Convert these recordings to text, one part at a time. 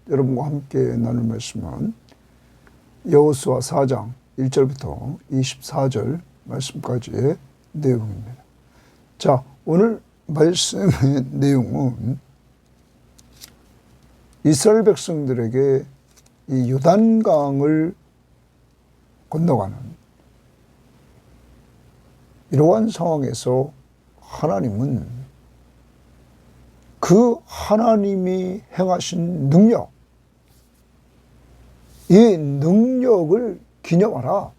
여러분과 함께 나눌 말씀은 여호수아 4장 1절부터 24절 말씀까지의 내용입니다. 자, 오늘 말씀의 내용은 이스라엘 백성들에게 이 요단강을 건너가는 이러한 상황에서 하나님은 그 하나님이 행하신 능력, 이 능력을 기념하라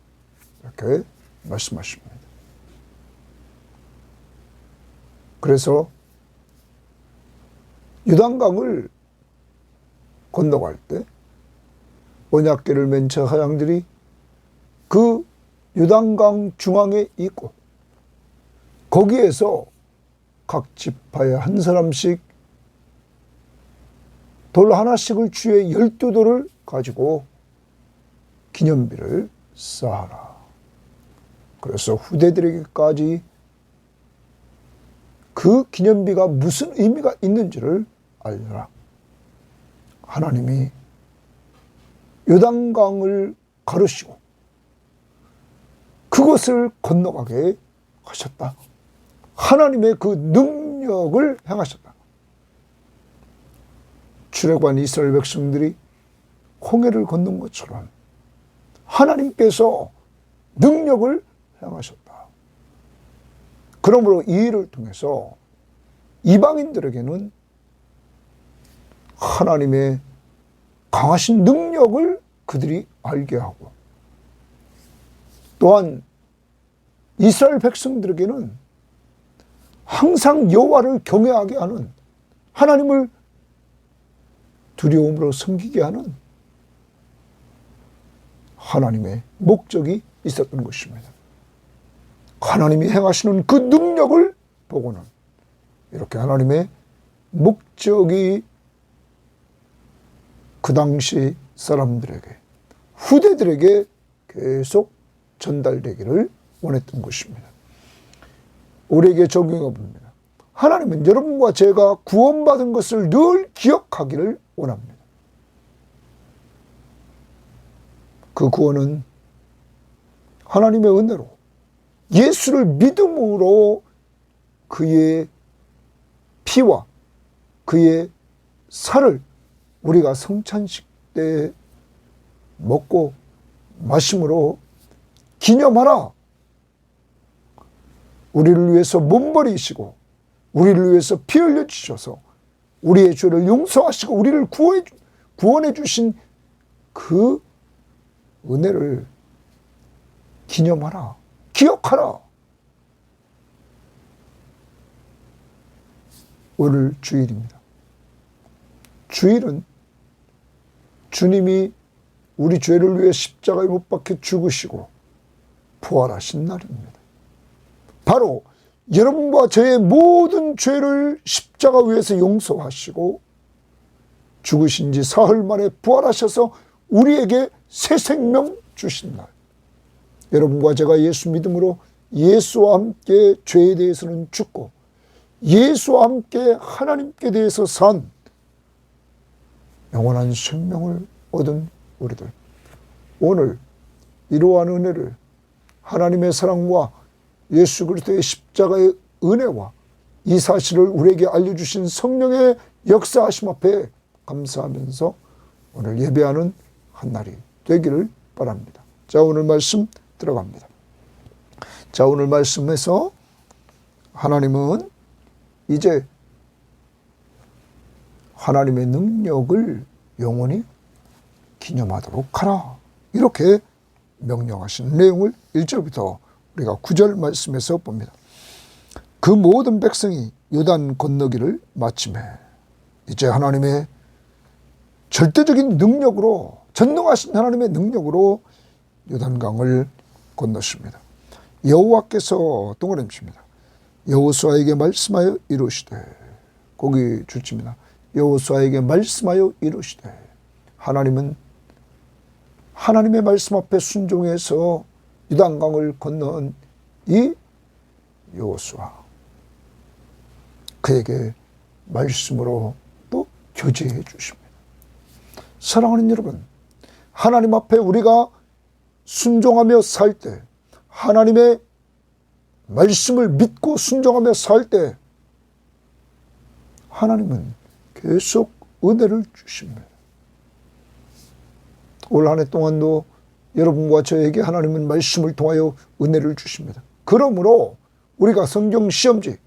이렇게 말씀하십니다. 그래서 요단강을 건너갈 때 언약궤를 맨 채 사장들이 그 요단강 중앙에 있고 거기에서 각 지파에 한 사람씩 돌 하나씩을 주에 12돌을 가지고 기념비를 쌓아라. 그래서 후대들에게까지 그 기념비가 무슨 의미가 있는지를 알려라. 하나님이 요단강을 가르시고 그것을 건너가게 하셨다. 하나님의 그 능력을 행하셨다. 출애굽한 이스라엘 백성들이 홍해를 건넌 것처럼 하나님께서 능력을 행하셨다. 그러므로 이 일을 통해서 이방인들에게는 하나님의 강하신 능력을 그들이 알게 하고 또한 이스라엘 백성들에게는 항상 여호와를 경외하게 하는, 하나님을 두려움으로 섬기게 하는 하나님의 목적이 있었던 것입니다. 하나님이 행하시는 그 능력을 보고는 이렇게 하나님의 목적이 그 당시 사람들에게, 후대들에게 계속 전달되기를 원했던 것입니다. 우리에게 적용해 봅니다. 하나님은 여러분과 제가 구원받은 것을 늘 기억하기를 원합니다. 그 구원은 하나님의 은혜로 예수를 믿음으로 그의 피와 그의 살을 우리가 성찬식 때 먹고 마심으로 기념하라. 우리를 위해서 몸버리시고 우리를 위해서 피 흘려주셔서 우리의 죄를 용서하시고 우리를 구원해 주신 그 은혜를 기념하라. 기억하라. 오늘 주일입니다. 주일은 주님이 우리 죄를 위해 십자가에 못 박혀 죽으시고 부활하신 날입니다. 바로 여러분과 저의 모든 죄를 십자가 위에서 용서하시고 죽으신 지 사흘 만에 부활하셔서 우리에게 새 생명 주신 날. 여러분과 제가 예수 믿음으로 예수와 함께 죄에 대해서는 죽고 예수와 함께 하나님께 대해서 산 영원한 생명을 얻은 우리들. 오늘 이러한 은혜를 하나님의 사랑과 예수 그리스도의 십자가의 은혜와 이 사실을 우리에게 알려주신 성령의 역사하심 앞에 감사하면서 오늘 예배하는 한 날이 되기를 바랍니다. 자, 오늘 말씀 들어갑니다. 자, 오늘 말씀에서 하나님은 이제 하나님의 능력을 영원히 기념하도록 하라. 이렇게 명령하신 내용을 1절부터 우리가 9절 말씀에서 봅니다. 그 모든 백성이 요단 건너기를 마침에 이제 하나님의 절대적인 능력으로, 전능하신 하나님의 능력으로 요단강을 건넜습니다. 여호와께서 동그라미십니다. 여호수아에게 말씀하여 이르시되, 거기 줄칩니다. 여호수아에게 말씀하여 이르시되, 하나님은 하나님의 말씀 앞에 순종해서 요단강을 건넌 이 여호수아, 그에게 말씀으로 또 교제해 주십니다. 사랑하는 여러분, 하나님 앞에 우리가 순종하며 살 때, 하나님의 말씀을 믿고 순종하며 살 때 하나님은 계속 은혜를 주십니다. 올 한 해 동안도 여러분과 저에게 하나님은 말씀을 통하여 은혜를 주십니다. 그러므로 우리가 성경 시험지,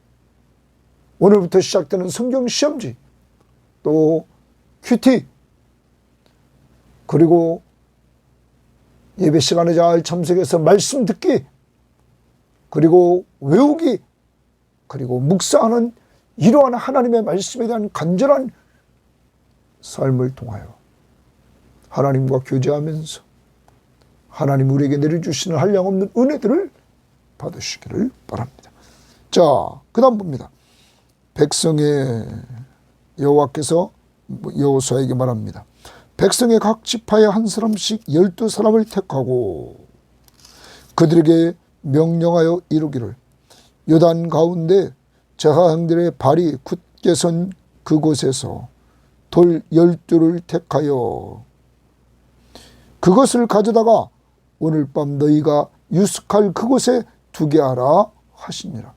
오늘부터 시작되는 성경 시험지, 또 큐티, 그리고 예배 시간에 잘 참석해서 말씀 듣기, 그리고 외우기, 그리고 묵상하는 이러한 하나님의 말씀에 대한 간절한 삶을 통하여 하나님과 교제하면서 하나님 우리에게 내려주시는 한량없는 은혜들을 받으시기를 바랍니다. 자, 그 다음 봅니다. 백성의 여호와께서 여호수아에게 말합니다. 백성의 각 지파에 한 사람씩 12사람을 택하고 그들에게 명령하여 이루기를 요단 가운데 제사장들의 발이 굳게 선 그곳에서 돌 12를 택하여 그것을 가져다가 오늘 밤 너희가 유숙할 그곳에 두게 하라 하시니라.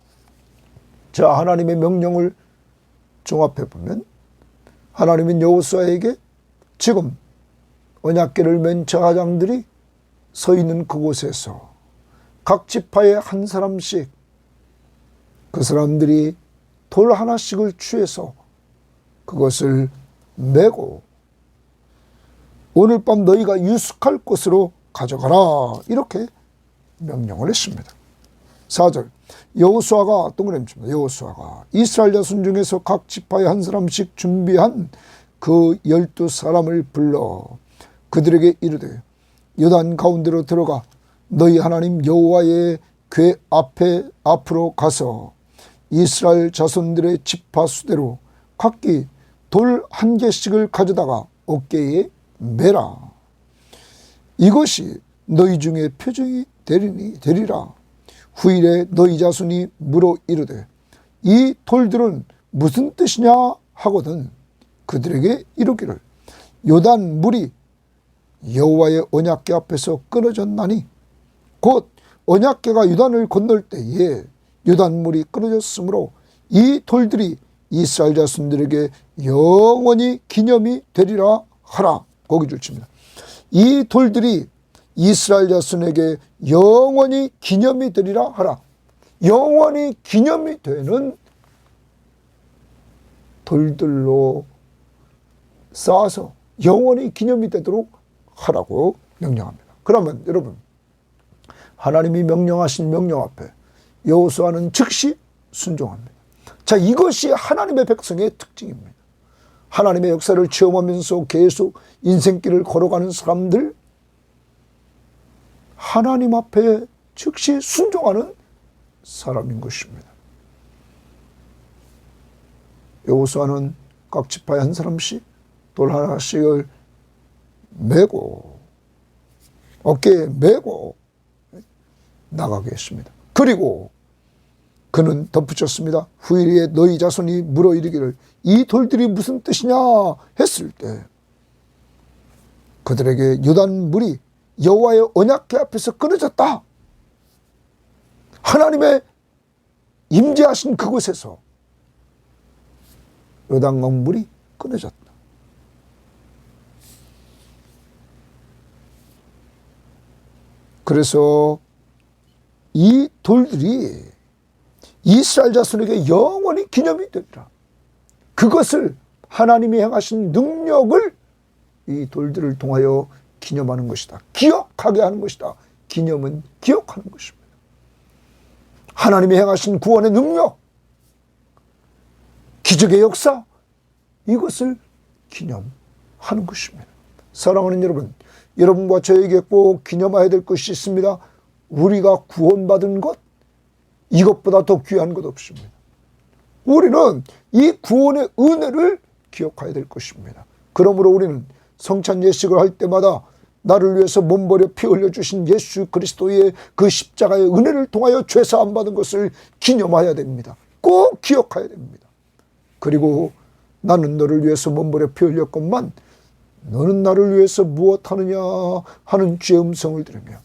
자, 하나님의 명령을 종합해 보면 하나님은 여호수아에게 지금 언약궤를 맨 제사장들이 서 있는 그곳에서 각 지파에 한 사람씩 그 사람들이 돌 하나씩을 취해서 그것을 메고 오늘 밤 너희가 유숙할 곳으로 가져가라 이렇게 명령을 했습니다. 4절 여호수아가 동그라미 칩니다. 여호수아가 이스라엘 자손 중에서 각 지파에 한 사람씩 준비한 그 12사람을 불러 그들에게 이르되 요단 가운데로 들어가 너희 하나님 여호와의 궤 앞으로 가서 이스라엘 자손들의 지파 수대로 각기 돌 한 개씩을 가져다가 어깨에 매라. 이것이 너희 중에 표징이 되리라. 후일에 너희 자손이 물어 이르되 이 돌들은 무슨 뜻이냐 하거든 그들에게 이르기를 요단 물이 여호와의 언약궤 앞에서 끊어졌나니 곧 언약궤가 요단을 건널 때에 요단 물이 끊어졌으므로 이 돌들이 이스라엘 자손들에게 영원히 기념이 되리라 하라. 거기 줄칩니다. 이 돌들이 이스라엘 자손에게 영원히 기념이 되리라 하라. 영원히 기념이 되는 돌들로 쌓아서 영원히 기념이 되도록 하라고 명령합니다. 그러면 여러분, 하나님이 명령하신 명령 앞에 여호수아는 즉시 순종합니다. 자, 이것이 하나님의 백성의 특징입니다. 하나님의 역사를 체험하면서 계속 인생길을 걸어가는 사람들, 하나님 앞에 즉시 순종하는 사람인 것입니다. 여호수아는 각 지파에 한 사람씩 돌 하나씩을 메고 어깨에 메고 나가게 했습니다. 그리고 그는 덧붙였습니다. 후일에 너희 자손이 물어 이르기를 이 돌들이 무슨 뜻이냐 했을 때 그들에게 요단 물이 여호와의 언약궤 앞에서 끊어졌다. 하나님의 임재하신 그곳에서 요단강 물이 끊어졌다. 그래서 이 돌들이 이스라엘 자손에게 영원히 기념이 되리라. 그것을 하나님이 행하신 능력을 이 돌들을 통하여 기념하는 것이다. 기억하게 하는 것이다. 기념은 기억하는 것입니다. 하나님이 행하신 구원의 능력, 기적의 역사, 이것을 기념하는 것입니다. 사랑하는 여러분, 여러분과 저에게 꼭 기념해야 될 것이 있습니다. 우리가 구원받은 것, 이것보다 더 귀한 것 없습니다. 우리는 이 구원의 은혜를 기억해야 될 것입니다. 그러므로 우리는 성찬 예식을 할 때마다 나를 위해서 몸버려 피 흘려주신 예수 그리스도의 그 십자가의 은혜를 통하여 죄사함 받은 것을 기념해야 됩니다. 꼭 기억해야 됩니다. 그리고 나는 너를 위해서 몸버려 피 흘렸건만 너는 나를 위해서 무엇하느냐 하는 주의 음성을 들으며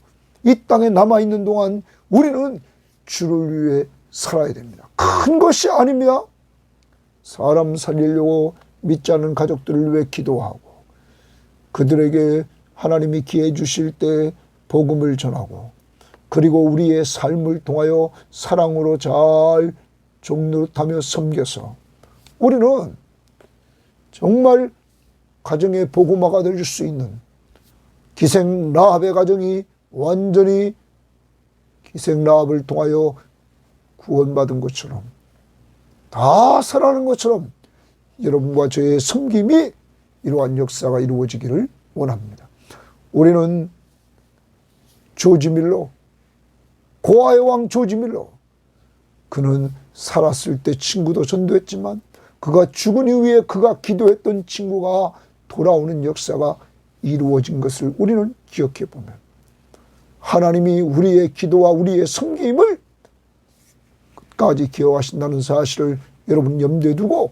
이 땅에 남아있는 동안 우리는 주를 위해 살아야 됩니다. 큰 것이 아닙니다. 사람 살리려고 믿지 않는 가족들을 위해 기도하고 그들에게 하나님이 기회 주실 때 복음을 전하고 그리고 우리의 삶을 통하여 사랑으로 잘 종노릇하며 섬겨서 우리는 정말 가정의 복음화가 될 수 있는 기생 라합의 가정이 완전히 기생 라합을 통하여 구원받은 것처럼 다 살아나는 것처럼 여러분과 저의 섬김이 이러한 역사가 이루어지기를 원합니다. 우리는 조지 밀러, 고아의 왕 조지 밀러, 그는 살았을 때 친구도 전도했지만 그가 죽은 이후에 그가 기도했던 친구가 돌아오는 역사가 이루어진 것을 우리는 기억해 보면 하나님이 우리의 기도와 우리의 섬김을 끝까지 기억하신다는 사실을 여러분 염두에 두고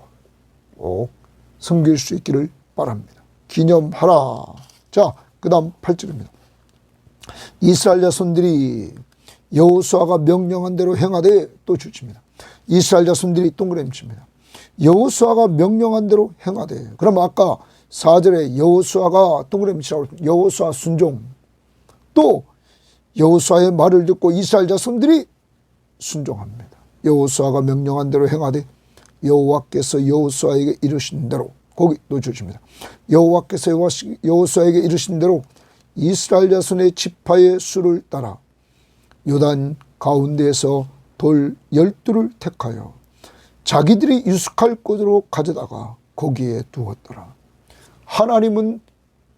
꼭 섬길 수 있기를 바랍니다. 기념하라. 자, 그 다음 8절입니다. 이스라엘 자손들이 여호수아가 명령한 대로 행하되 또 줄칩니다. 이스라엘 자손들이 동그라미 칩니다. 여호수아가 명령한 대로 행하되. 그럼 아까 4절에 여호수아가 동그라미 치라고 여호수아 순종, 또 여호수아의 말을 듣고 이스라엘 자손들이 순종합니다. 여호수아가 명령한 대로 행하되 여호와께서 여호수아에게 이르신 대로, 거기 또 주십니다. 여호와께서 여호수아에게 이르신 대로 이스라엘 자손의 지파의 수를 따라 요단 가운데에서 돌 12를 택하여 자기들이 유숙할 곳으로 가져다가 거기에 두었더라. 하나님은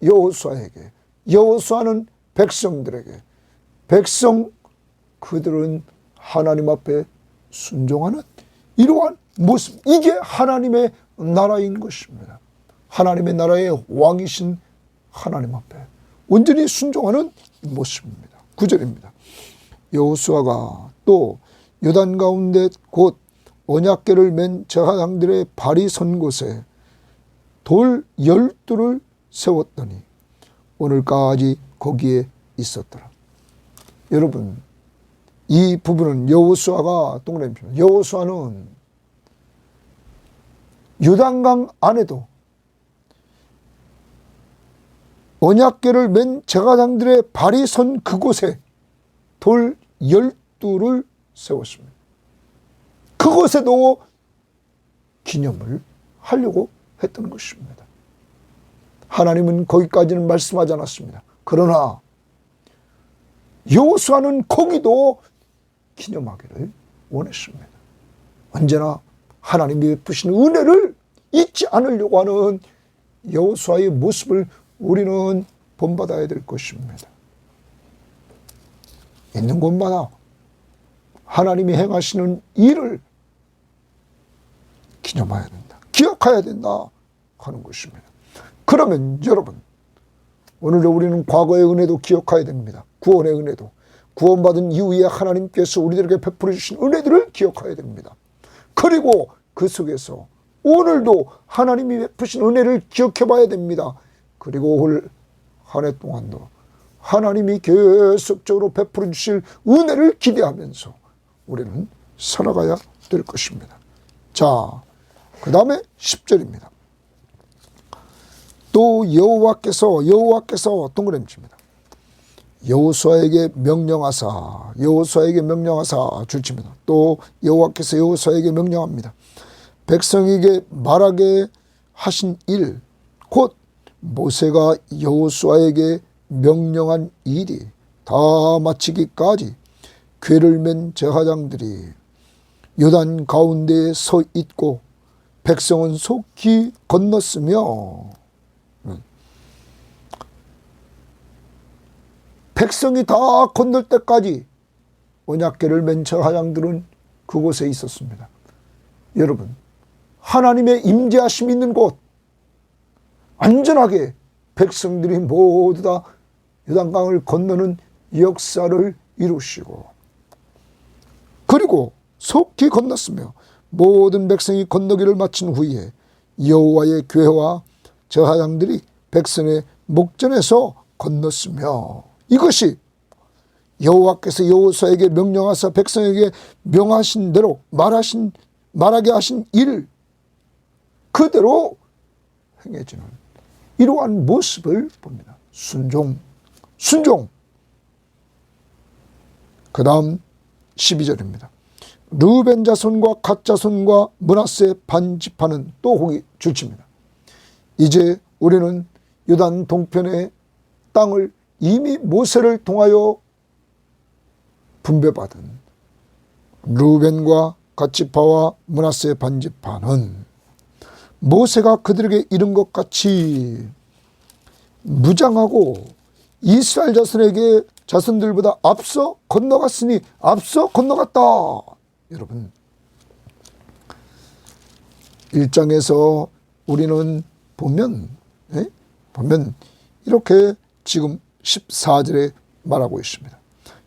여호수아에게, 여호수아는 백성들에게, 백성 그들은 하나님 앞에 순종하는 이러한 모습, 이게 하나님의 나라인 것입니다. 하나님의 나라의 왕이신 하나님 앞에 온전히 순종하는 모습입니다. 9절입니다. 여호수아가 또 요단 가운데 곧 언약궤를 맨 제사장들의 발이 선 곳에 돌 12를 세웠더니 오늘까지 거기에 있었더라. 여러분, 이 부분은 여호수아가 동그라미 핍니다. 여호수아는 요단강 안에도 언약궤를 맨 제사장들의 발이 선 그곳에 돌 12를 세웠습니다. 그곳에도 기념을 하려고 했던 것입니다. 하나님은 거기까지는 말씀하지 않았습니다. 그러나 여호수아는 거기도 기념하기를 원했습니다. 언제나 하나님이 베푸신 은혜를 잊지 않으려고 하는 여호수아의 모습을 우리는 본받아야 될 것입니다. 있는 곳마다 하나님이 행하시는 일을 기념해야 된다, 기억해야 된다 하는 것입니다. 그러면 여러분, 오늘도 우리는 과거의 은혜도 기억해야 됩니다. 구원의 은혜도, 구원받은 이후에 하나님께서 우리들에게 베풀어 주신 은혜들을 기억해야 됩니다. 그리고 그 속에서 오늘도 하나님이 베푸신 은혜를 기억해 봐야 됩니다. 그리고 올 한 해 동안도 하나님이 계속적으로 베풀어 주실 은혜를 기대하면서 우리는 살아가야 될 것입니다. 자, 그 다음에 10절입니다. 또 여호와께서 동그라미 칩니다. 여호수아에게 명령하사 줄칩니다. 또 여호와께서 여호수아에게 명령합니다. 백성에게 말하게 하신 일, 곧 모세가 여호수아에게 명령한 일이 다 마치기까지 궤를 맨 제사장들이 요단 가운데에 서 있고 백성은 속히 건넜으며, 백성이 다 건널 때까지 언약궤를 맨 제사장들은 그곳에 있었습니다. 여러분, 하나님의 임재하심이 있는 곳, 안전하게 백성들이 모두 다 요단강을 건너는 역사를 이루시고, 그리고 속히 건넜으며 모든 백성이 건너기를 마친 후에 여호와의 궤와 제사장들이 백성의 목전에서 건넜으며 이것이 여호와께서 여호수아에게 명령하사 백성에게 명하신 대로 말하게 하신 일 그대로 행해지는 이러한 모습을 봅니다. 순종. 그 다음 12절입니다. 르우벤 자손과 갓 자손과 므낫세 반지파는 또 거기 줄칩니다. 이제 우리는 요단 동편의 땅을 이미 모세를 통하여 분배받은 르우벤과 갓 지파와 므낫세 반지파는 모세가 그들에게 이른 것 같이 무장하고 이스라엘 자손들보다 앞서 건너갔으니 앞서 건너갔다. 여러분 1장에서 우리는 보면 이렇게 지금 14절에 말하고 있습니다.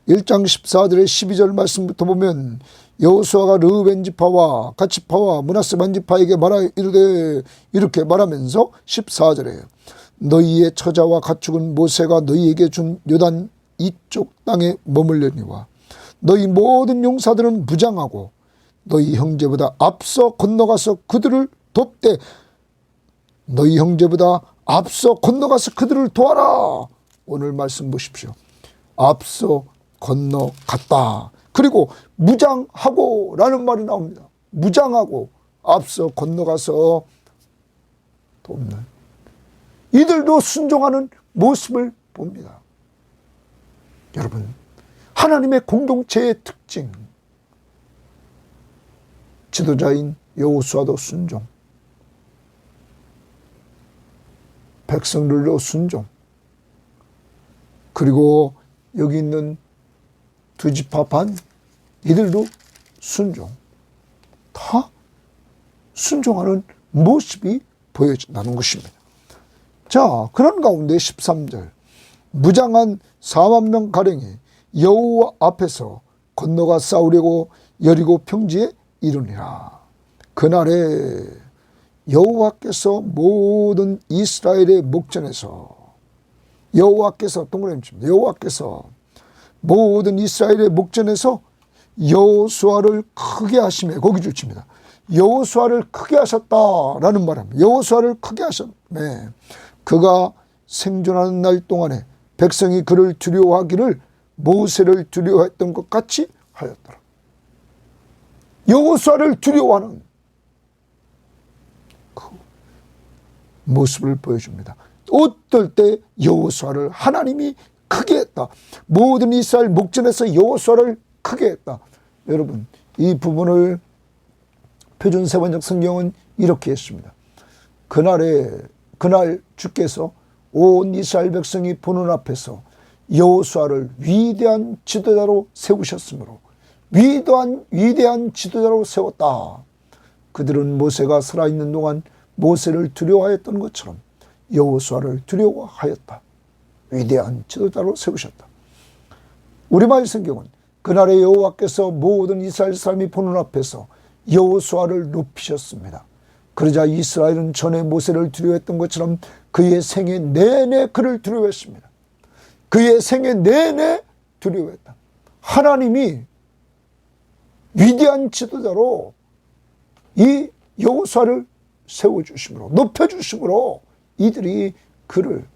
1장 14절의 12절 말씀부터 보면 여호수아가 르우벤 지파와 갓 지파와 므낫세 반지파에게 이르되 이렇게 말하면서 14절에 너희의 처자와 가축은 모세가 너희에게 준 요단 이쪽 땅에 머물려니와 너희 모든 용사들은 무장하고 너희 형제보다 앞서 건너가서 그들을 돕되 너희 형제보다 앞서 건너가서 그들을 도와라. 오늘 말씀 보십시오. 앞서 건너갔다. 그리고 무장하고 라는 말이 나옵니다. 무장하고 앞서 건너가서 돕는 이들도 순종하는 모습을 봅니다. 여러분 하나님의 공동체의 특징 지도자인 여호수아도 순종, 백성들도 순종, 그리고 여기 있는 두 지파 반 이들도 순종, 다 순종하는 모습이 보여진다는 것입니다. 자, 그런 가운데 13절 무장한 4만 명 가량이 여호와 앞에서 건너가 싸우려고 여리고 평지에 이르니라. 그날에 여호와께서 모든 이스라엘의 목전에서 여호와께서 동그라미 칩니다. 여호와께서 모든 이스라엘의 목전에서 여호수아를 크게 하시매 거기 줄칩니다. 여호수아를 크게 하셨다라는 말입니다. 여호수아를 크게 하셨네. 그가 생존하는 날 동안에 백성이 그를 두려워하기를 모세를 두려워했던 것 같이 하였더라. 여호수아를 두려워하는 그 모습을 보여줍니다. 어떨 때 여호수아를 하나님이 크게 했다. 모든 이스라엘 목전에서 여호수아를 크게 했다. 여러분 이 부분을 표준 세번역 성경은 이렇게 했습니다. 그날 주께서 온 이스라엘 백성이 보는 앞에서 여호수아를 위대한 지도자로 세우셨으므로 위대한 지도자로 세웠다. 그들은 모세가 살아있는 동안 모세를 두려워하였던 것처럼 여호수아를 두려워하였다. 위대한 지도자로 세우셨다. 우리말 성경은 그날에 여호와께서 모든 이스라엘 사람이 보는 앞에서 여호수아를 높이셨습니다. 그러자 이스라엘은 전에 모세를 두려워했던 것처럼 그의 생애 내내 그를 두려워했습니다. 그의 생애 내내 두려워했다. 하나님이 위대한 지도자로 이 여호수아를 세워주심으로 높여주심으로 이들이 그를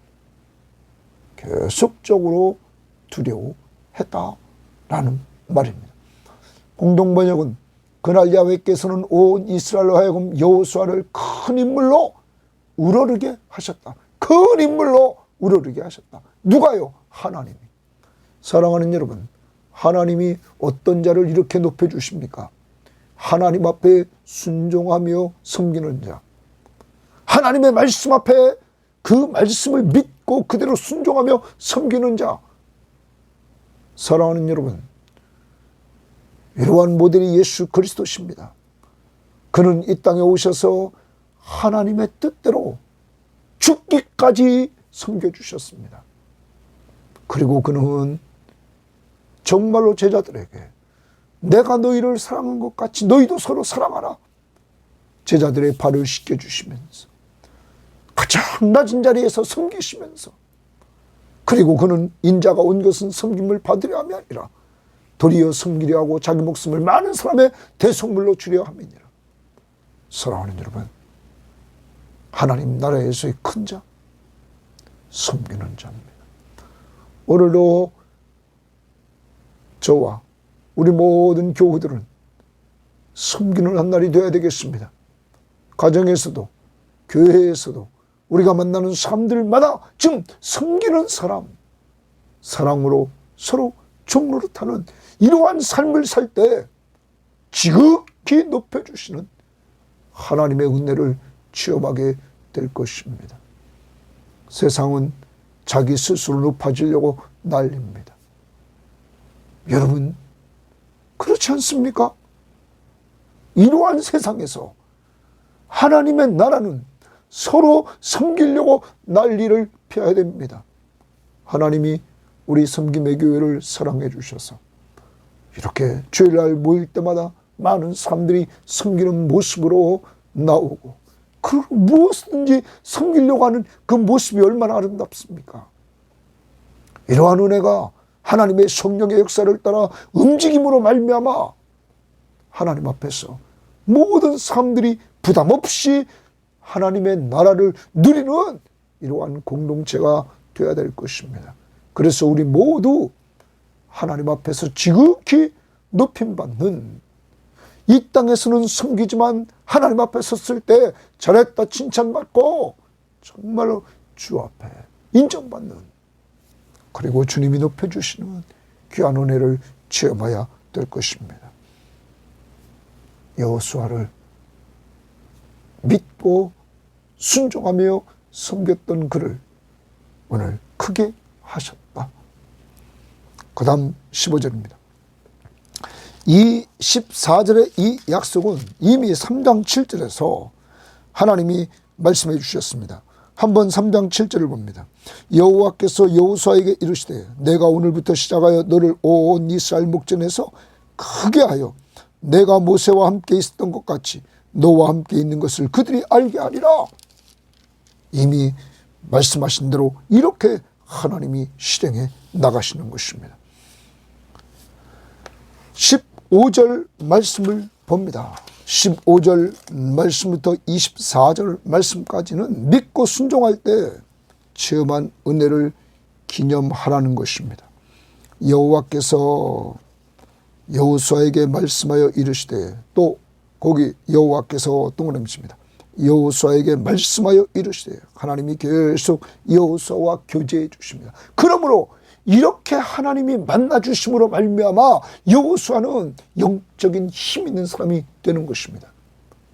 계속적으로 두려워했다라는 말입니다. 공동번역은 그날 야훼께서는 온 이스라엘로 하여금 여호수아를 큰 인물로 우러르게 하셨다. 큰 인물로 우러르게 하셨다. 누가요? 하나님이. 사랑하는 여러분, 하나님이 어떤 자를 이렇게 높여주십니까? 하나님 앞에 순종하며 섬기는 자, 하나님의 말씀 앞에 그 말씀을 믿고 그대로 순종하며 섬기는 자. 사랑하는 여러분, 이러한 모델이 예수 그리스도십니다. 그는 이 땅에 오셔서 하나님의 뜻대로 죽기까지 섬겨주셨습니다. 그리고 그는 정말로 제자들에게 내가 너희를 사랑한 것 같이 너희도 서로 사랑하라. 제자들의 발을 씻겨주시면서 가장 낮은 자리에서 섬기시면서, 그리고 그는 인자가 온 것은 섬김을 받으려 함이 아니라 도리어 섬기려 하고 자기 목숨을 많은 사람의 대속물로 주려 함이니라. 사랑하는 여러분, 하나님 나라에서의 큰 자, 섬기는 자입니다. 오늘도 저와 우리 모든 교우들은 섬기는 한 날이 되어야 되겠습니다. 가정에서도 교회에서도 우리가 만나는 사람들마다 지금 섬기는 사람, 사랑으로 서로 종노릇하는 이러한 삶을 살 때 지극히 높여주시는 하나님의 은혜를 체험하게 될 것입니다. 세상은 자기 스스로 높아지려고 난립니다. 여러분, 그렇지 않습니까? 이러한 세상에서 하나님의 나라는 서로 섬기려고 난리를 펴야 됩니다. 하나님이 우리 섬김의 교회를 사랑해 주셔서 이렇게 주일날 모일 때마다 많은 사람들이 섬기는 모습으로 나오고, 그리고 무엇이든지 섬기려고 하는 그 모습이 얼마나 아름답습니까? 이러한 은혜가 하나님의 성령의 역사를 따라 움직임으로 말미암아 하나님 앞에서 모든 사람들이 부담 없이 하나님의 나라를 누리는 이러한 공동체가 되어야 될 것입니다. 그래서 우리 모두 하나님 앞에서 지극히 높임받는, 이 땅에서는 섬기지만 하나님 앞에 섰을 때 잘했다 칭찬받고 정말로 주 앞에 인정받는, 그리고 주님이 높여주시는 귀한 은혜를 체험해야 될 것입니다. 여호수아를 믿고 순종하며 섬겼던 그를 오늘 크게 하셨다. 그 다음 15절입니다. 이 14절의 이 약속은 이미 3장 7절에서 하나님이 말씀해 주셨습니다. 한번 3장 7절을 봅니다. 여호와께서 여호수아에게 이르시되 내가 오늘부터 시작하여 너를 온 이스라엘 목전에서 크게 하여 내가 모세와 함께 있었던 것 같이 너와 함께 있는 것을 그들이 알게 하리라. 이미 말씀하신 대로 이렇게 하나님이 실행해 나가시는 것입니다. 15절 말씀을 봅니다. 15절 말씀부터 24절 말씀까지는 믿고 순종할 때 체험한 은혜를 기념하라는 것입니다. 여호와께서 여호수아에게 말씀하여 이르시되, 또 거기 여호와께서 동그라미 칩니다. 여호수아에게 말씀하여 이르시되, 하나님이 계속 여호수아와 교제해 주십니다. 그러므로 이렇게 하나님이 만나주심으로 말미암아 여호수아는 영적인 힘 있는 사람이 되는 것입니다.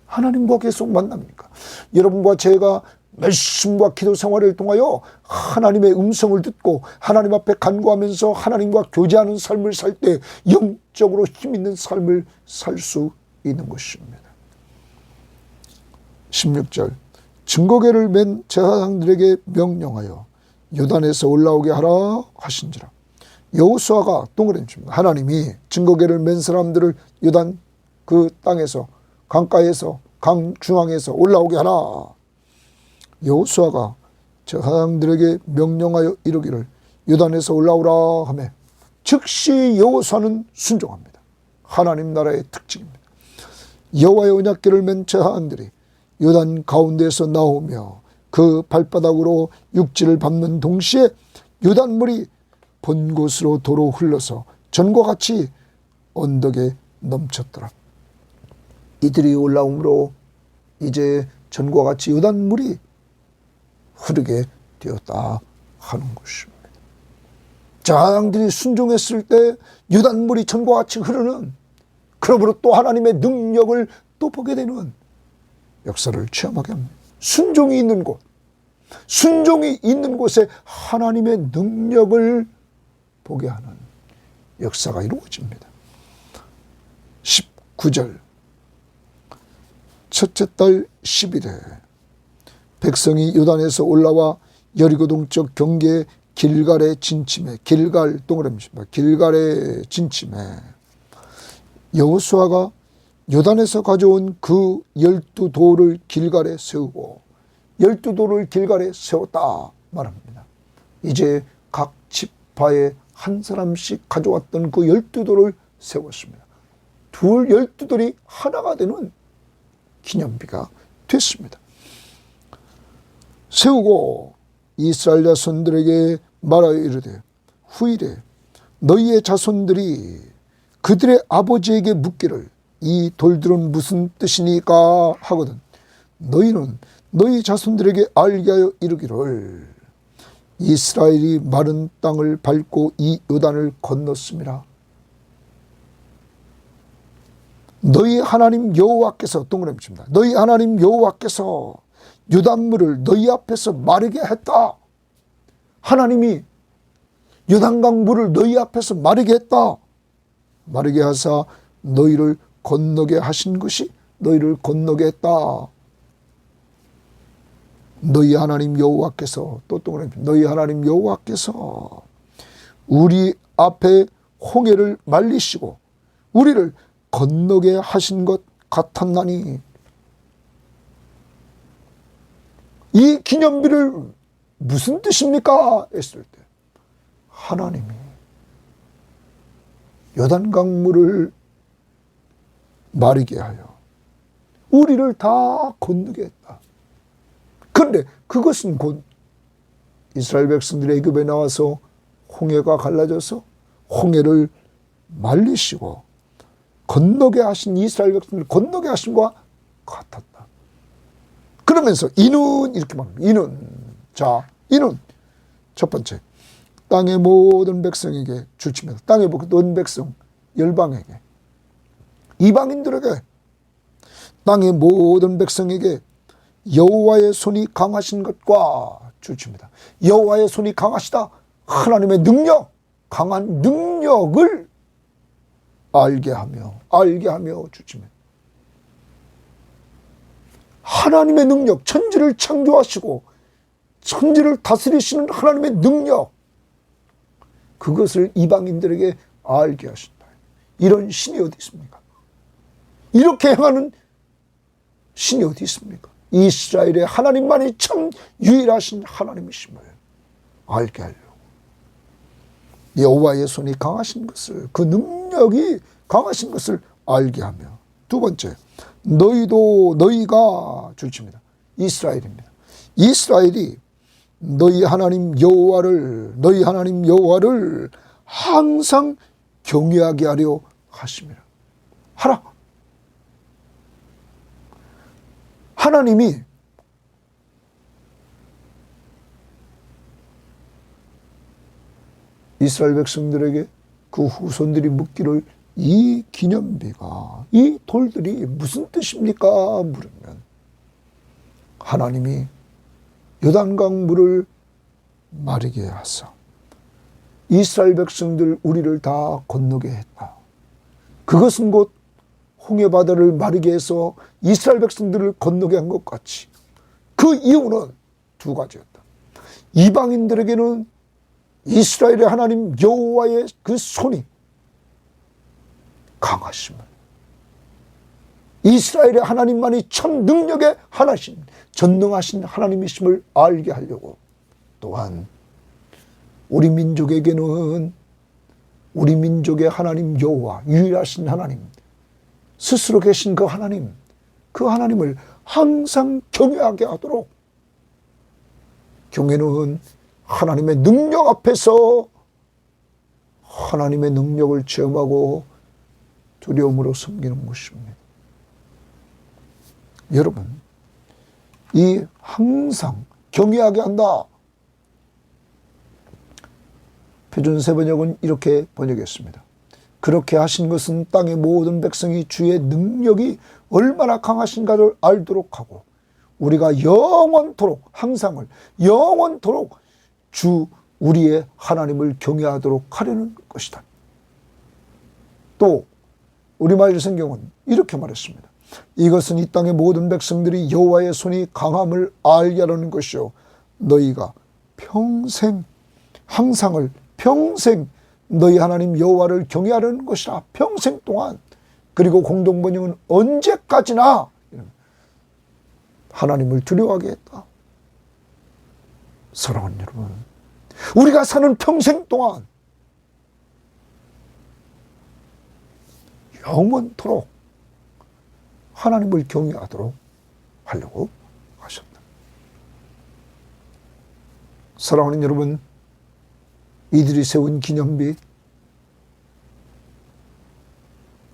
하나님과 계속 만납니까? 여러분과 제가 말씀과 기도 생활을 통하여 하나님의 음성을 듣고 하나님 앞에 간구하면서 하나님과 교제하는 삶을 살 때 영적으로 힘 있는 삶을 살 수 있는 것입니다. 16절, 증거궤를 맨 제사장들에게 명령하여 요단에서 올라오게 하라 하신지라. 여호수아가 동그라미 칩니다. 하나님이 증거궤를 맨 사람들을 요단 그 땅에서, 강가에서, 강 중앙에서 올라오게 하라. 여호수아가 제사장들에게 명령하여 이르기를 요단에서 올라오라 하며 즉시 여호수아는 순종합니다. 하나님 나라의 특징입니다. 여호와의 언약궤를 맨 제사장들이 요단 가운데에서 나오며 그 발바닥으로 육지를 밟는 동시에 요단물이 본 곳으로 도로 흘러서 전과 같이 언덕에 넘쳤더라. 이들이 올라옴으로 이제 전과 같이 요단물이 흐르게 되었다 하는 것입니다. 제사장들이 순종했을 때 요단물이 전과 같이 흐르는, 그러므로 또 하나님의 능력을 또 보게 되는 역사를 체험하게 합니다. 순종이 있는 곳, 순종이 있는 곳에 하나님의 능력을 보게 하는 역사가 이루어집니다. 19절, 첫째 달 10일에 백성이 요단에서 올라와 여리고 동쪽 경계의 길갈에 진침해, 길갈 동그라미입니다. 길갈에 진침해 여호수아가 요단에서 가져온 그 12돌을 길갈에 세우고 12돌을 길갈에 세웠다 말합니다. 이제 각 지파에 한 사람씩 가져왔던 그 12돌을 세웠습니다. 12돌이 하나가 되는 기념비가 됐습니다. 세우고 이스라엘 자손들에게 말하여 이르되 후일에 너희의 자손들이 그들의 아버지에게 묻기를 이 돌들은 무슨 뜻이니까 하거든 너희는 너희 자손들에게 알게 하여 이르기를 이스라엘이 마른 땅을 밟고 이 요단을 건넜습니다. 너희 하나님 여호와께서 동그라미 칩니다. 너희 하나님 여호와께서 요단물을 너희 앞에서 마르게 했다. 하나님이 요단강 물을 너희 앞에서 마르게 했다. 마르게 하사 너희를 건너게 하신 것이 너희를 건너게 했다. 너희 하나님 여호와께서 또 동그라미 너희 하나님 여호와께서 우리 앞에 홍해를 말리시고 우리를 건너게 하신 것 같았나니 이 기념비를 무슨 뜻입니까? 했을 때 하나님이 요단강물을 마르게 하여 우리를 다 건너게 했다. 그런데 그것은 곧 이스라엘 백성들이 애굽에 나와서 홍해가 갈라져서 홍해를 말리시고 건너게 하신 이스라엘 백성들을 건너게 하심과 같았다. 그러면서 이는 이렇게 말합니다. 이는 첫 번째 땅의 모든 백성에게 주치면서 땅의 모든 백성 열방에게 이방인들에게 땅의 모든 백성에게 여호와의 손이 강하신 것과 주칩니다. 여호와의 손이 강하시다. 하나님의 능력, 강한 능력을 알게 하며 주칩니다. 하나님의 능력, 천지를 창조하시고 천지를 다스리시는 하나님의 능력, 그것을 이방인들에게 알게 하신다. 이런 신이 어디 있습니까? 이렇게 행하는 신이 어디 있습니까? 이스라엘의 하나님만이 참 유일하신 하나님이심을 알게 하려고 여호와의 손이 강하신 것을, 그 능력이 강하신 것을 알게 하며, 두 번째 너희가 주칩니다. 이스라엘입니다. 이스라엘이 너희 하나님 여호와를 항상 경외하게 하려 하심이라. 하라. 하나님이 이스라엘 백성들에게 그 후손들이 묻기를 이 기념비가, 이 돌들이 무슨 뜻입니까? 물으면 하나님이 요단강 물을 마르게 하사 이스라엘 백성들 우리를 다 건너게 했다. 그것은 곧 홍해바다를 마르게 해서 이스라엘 백성들을 건너게 한 것 같이 그 이유는 두 가지였다. 이방인들에게는 이스라엘의 하나님 여호와의 그 손이 강하심을, 이스라엘의 하나님만이 참 능력의 하나신 전능하신 하나님이심을 알게 하려고, 또한 우리 민족에게는 우리 민족의 하나님 여호와, 유일하신 하나님, 스스로 계신 그 하나님을 항상 경외하게 하도록, 경외는 하나님의 능력 앞에서 하나님의 능력을 체험하고 두려움으로 섬기는 것입니다. 여러분, 이 항상 경외하게 한다. 표준세 번역은 이렇게 번역했습니다. 그렇게 하신 것은 땅의 모든 백성이 주의 능력이 얼마나 강하신가를 알도록 하고 우리가 영원토록, 항상을 영원토록 주 우리의 하나님을 경외하도록 하려는 것이다. 또 우리말 성경은 이렇게 말했습니다. 이것은 이 땅의 모든 백성들이 여호와의 손이 강함을 알게 하려는 것이요 너희가 평생, 항상을 평생 너희 하나님 여호와를 경외하려는 것이라. 평생 동안. 그리고 공동번역은 언제까지나 하나님을 두려워하게 했다. 사랑하는 여러분, 우리가 사는 평생 동안 영원토록 하나님을 경외하도록 하려고 하셨다. 사랑하는 여러분, 이들이 세운 기념비,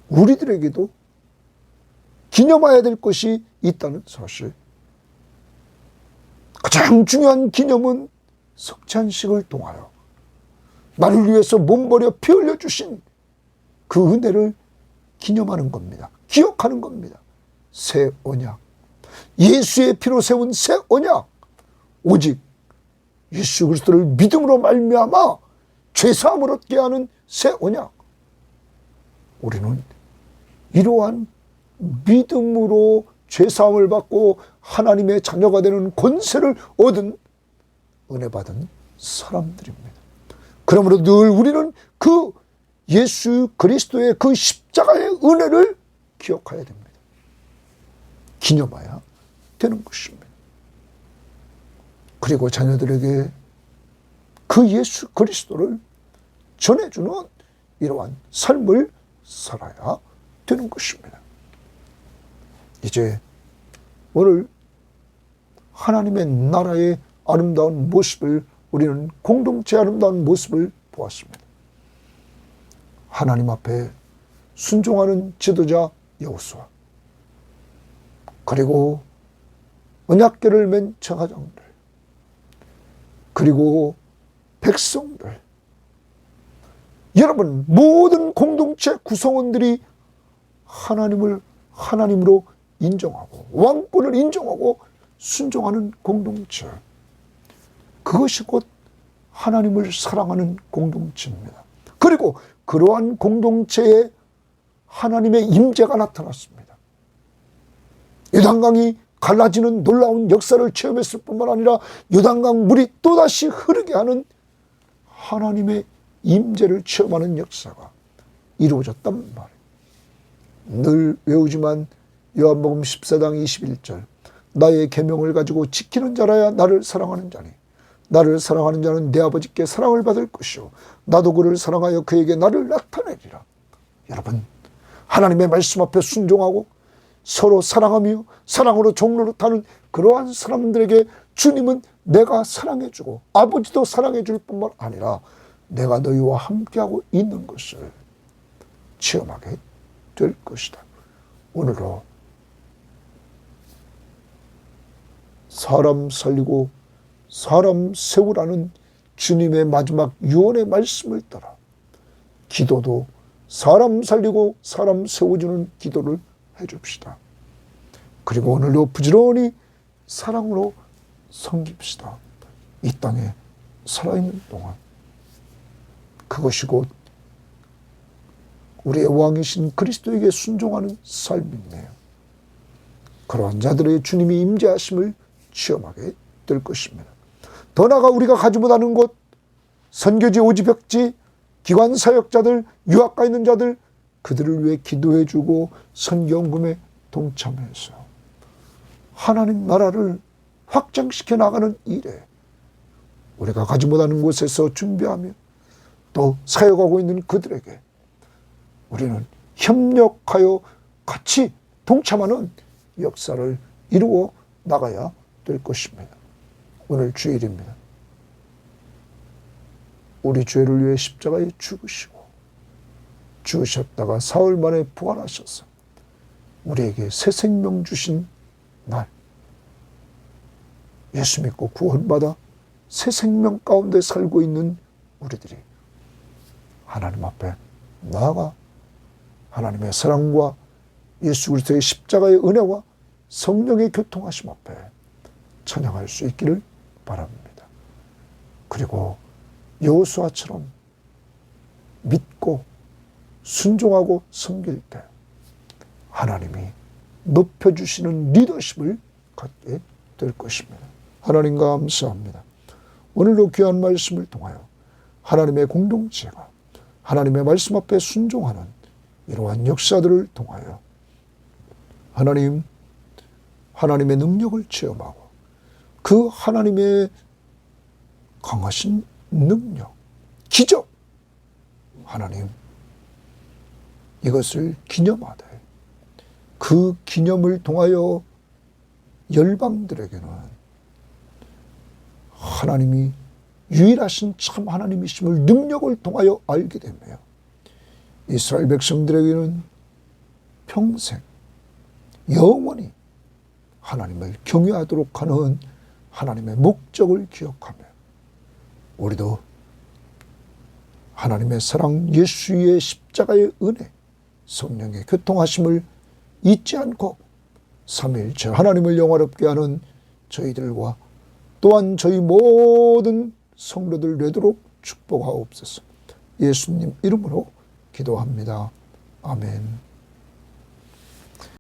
우리들에게도 기념해야 될 것이 있다는 사실. 가장 중요한 기념은 석찬식을 통하여 나를 위해서 몸버려 피 흘려 주신 그 은혜를 기념하는 겁니다. 기억하는 겁니다. 새 언약, 예수의 피로 세운 새 언약, 오직 예수 그리스도를 믿음으로 말미암아 죄사함을 얻게 하는 새 언약. 우리는 이러한 믿음으로 죄사함을 받고 하나님의 자녀가 되는 권세를 얻은 은혜 받은 사람들입니다. 그러므로 늘 우리는 그 예수 그리스도의 그 십자가의 은혜를 기억해야 됩니다. 기념해야 되는 것입니다. 그리고 자녀들에게 그 예수 그리스도를 전해주는 이러한 삶을 살아야 되는 것입니다. 이제 오늘 하나님의 나라의 아름다운 모습을, 우리는 공동체의 아름다운 모습을 보았습니다. 하나님 앞에 순종하는 지도자 여호수아, 그리고 언약궤를 맨 제사장들, 그리고 백성들, 여러분 모든 공동체 구성원들이 하나님을 하나님으로 인정하고 왕권을 인정하고 순종하는 공동체, 그것이 곧 하나님을 사랑하는 공동체입니다. 그리고 그러한 공동체에 하나님의 임재가 나타났습니다. 요단강이 갈라지는 놀라운 역사를 체험했을 뿐만 아니라 요단강 물이 또다시 흐르게 하는 하나님의 임재를 체험하는 역사가 이루어졌단 말이에요. 늘 외우지만 요한복음 14장 21절, 나의 계명을 가지고 지키는 자라야 나를 사랑하는 자니 나를 사랑하는 자는 내 아버지께 사랑을 받을 것이요 나도 그를 사랑하여 그에게 나를 나타내리라. 여러분, 하나님의 말씀 앞에 순종하고 서로 사랑하며 사랑으로 종로릇하는 그러한 사람들에게 주님은 내가 사랑해주고 아버지도 사랑해줄 뿐만 아니라 내가 너희와 함께하고 있는 것을 체험하게 될 것이다. 오늘도 사람 살리고 사람 세우라는 주님의 마지막 유언의 말씀을 따라 기도도 사람 살리고 사람 세워주는 기도를 해줍시다. 그리고 오늘도 부지런히 사랑으로 섬깁시다. 이 땅에 살아있는 동안. 그것이 곧 우리의 왕이신 그리스도에게 순종하는 삶이네요. 그러한 자들의 주님이 임재하심을 체험하게 될 것입니다. 더 나아가 우리가 가지 못하는 곳, 선교지, 오지벽지, 기관 사역자들, 유학가 있는 자들, 그들을 위해 기도해주고 선교연금에 동참해서 하나님 나라를 확장시켜 나가는 일에 우리가 가지 못하는 곳에서 준비하며 또 사역하고 있는 그들에게 우리는 협력하여 같이 동참하는 역사를 이루어 나가야 될 것입니다. 오늘 주일입니다. 우리 죄를 위해 십자가에 죽으시고 죽으셨다가 사흘 만에 부활하셔서 우리에게 새 생명 주신 날, 예수 믿고 구원받아 새 생명 가운데 살고 있는 우리들이 하나님 앞에 나아가 하나님의 사랑과 예수 그리스도의 십자가의 은혜와 성령의 교통하심 앞에 찬양할 수 있기를 바랍니다. 그리고 여호수아처럼 믿고 순종하고 섬길 때 하나님이 높여주시는 리더십을 갖게 될 것입니다. 하나님 감사합니다. 오늘도 귀한 말씀을 통하여 하나님의 공동체가 하나님의 말씀 앞에 순종하는 이러한 역사들을 통하여 하나님의 능력을 체험하고 그 하나님의 강하신 능력, 기적, 하나님 이것을 기념하되 그 기념을 통하여 열방들에게는 하나님이 유일하신 참 하나님이심을 능력을 통하여 알게 되며 이스라엘 백성들에게는 평생 영원히 하나님을 경외하도록 하는 하나님의 목적을 기억하며 우리도 하나님의 사랑, 예수의 십자가의 은혜, 성령의 교통하심을 잊지 않고 삼위일체 하나님을 영화롭게 하는 저희들과 또한 저희 모든 성도들 되도록 축복하옵소서. 예수님 이름으로 기도합니다. 아멘.